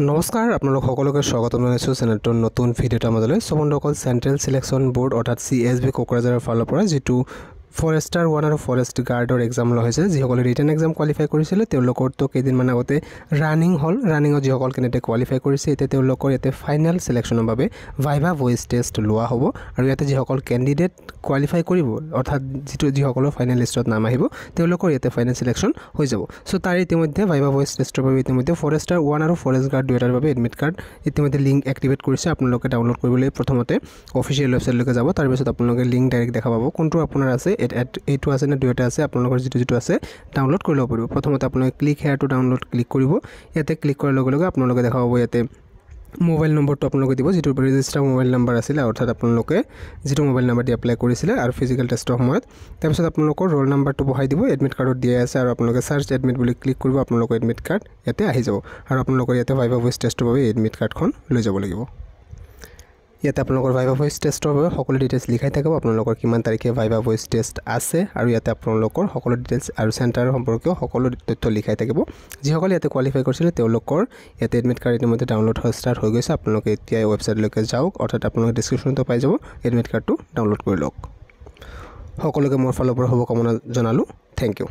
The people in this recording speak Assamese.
নমস্কাৰ আপোনালোক সকলোকে স্বাগতম জনাইছোঁ চেনেলটোৰ নতুন ভিডিঅ'টাৰ মাজলৈ। সব বন্ধুসকল, চেণ্ট্ৰেল সিলেকশ্যন বোৰ্ড অৰ্থাৎ CSB কোকৰাঝাৰৰ ফালৰ পৰা যিটো ফৰেষ্টাৰ 1 আৰু ফৰেষ্ট গাৰ্ডৰ এক্সাম লোৱা হৈছে, যিসকলে ৰিটেন এক্সাম কোৱালিফাই কৰিছিলে তেওঁলোকৰতো কেইদিনমান আগতে ৰানিং হ'ল। ৰানিঙত যিসকল কেণ্ডিডেট কোৱালিফাই কৰিছে এতিয়া তেওঁলোকৰ ইয়াতে ফাইনেল সিলেকশ্যনৰ বাবে ভাইভা ভইচ টেষ্ট লোৱা হ'ব। আৰু ইয়াতে যিসকল কেণ্ডিডেট কোৱালিফাই কৰিব অৰ্থাৎ যিসকলৰ ফাইনেল লিষ্টত নাম আহিব তেওঁলোকৰ ইয়াতে ফাইনেল সিলেকশ্যন হৈ যাব। সো তাৰ ইতিমধ্যে ভাইভা ভইচ টেষ্টৰ বাবে ইতিমধ্যে ফৰেষ্টাৰ 1 আৰু ফৰেষ্ট গাৰ্ড দুয়োটাৰ বাবে এডমিট কাৰ্ড ইতিমধ্যে লিংক এক্টিভেট কৰিছে। আপোনালোকে ডাউনলোড কৰিবলৈ প্ৰথমতে অফিচিয়েল ৱেবছাইটলৈকে যাব। তাৰপিছত আপোনালোকে লিংক ডাইৰেক্ট দেখা পাব কোনটো আপোনাৰ আছে, এইটো আছে নে দুয়োটা আছে, আপোনালোকৰ যিটো আছে ডাউনলোড কৰি ল'ব পাৰিব। প্ৰথমতে আপোনালোকে click hair to download click কৰিব। ইয়াতে ক্লিক কৰাৰ লগে লগে আপোনালোকে দেখা পাব ইয়াতে মোবাইল নম্বৰটো আপোনালোকে দিব, যিটো ৰেজিষ্টাৰ মোবাইল নম্বৰ আছিলে, অৰ্থাৎ আপোনালোকে যিটো মোবাইল নম্বৰ দি এপ্লাই কৰিছিলে আৰু ফিজিকেল টেষ্টৰ সময়ত। তাৰপিছত আপোনালোকৰ ৰোল নম্বৰটো বহাই দিব, এডমিট কাৰ্ডত দিয়া আছে, আৰু আপোনালোকে চাৰ্চ এডমিট বুলি ক্লিক কৰিব। আপোনালোকৰ এডমিট কাৰ্ড ইয়াতে আহি যাব আৰু আপোনালোকৰ ইয়াতে ভাইভা ভইচ টেষ্টৰ বাবে এডমিট কাৰ্ডখন লৈ যাব লাগিব। ইয়াতে আপোনালোকৰ ভাইভা ভইচ টেষ্টৰ বাবে সকলো ডিটেইলছ লিখাই থাকিব, আপোনালোকৰ কিমান তাৰিখে ভাইভা ভইচ টেষ্ট আছে, আৰু ইয়াতে আপোনালোকৰ সকলো ডিটেইলছ আৰু চেণ্টাৰ সম্পৰ্কীয় সকলো তথ্য লিখাই থাকিব। যিসকলে ইয়াতে কোৱালিফাই কৰিছিলে তেওঁলোকৰ ইয়াতে এডমিট কাৰ্ড ইতিমধ্যে ডাউনলোড ষ্টাৰ্ট হৈ গৈছে। আপোনালোকে এতিয়া ৱেবছাইটলৈকে যাওক, অৰ্থাৎ আপোনালোকে ডিছক্ৰিপশ্যনটো পাই যাব, এডমিট কাৰ্ডটো ডাউনলোড কৰি লওক। সকলোকে মোৰ ফালৰ পৰা শুভকামনা জনালোঁ। Thank U.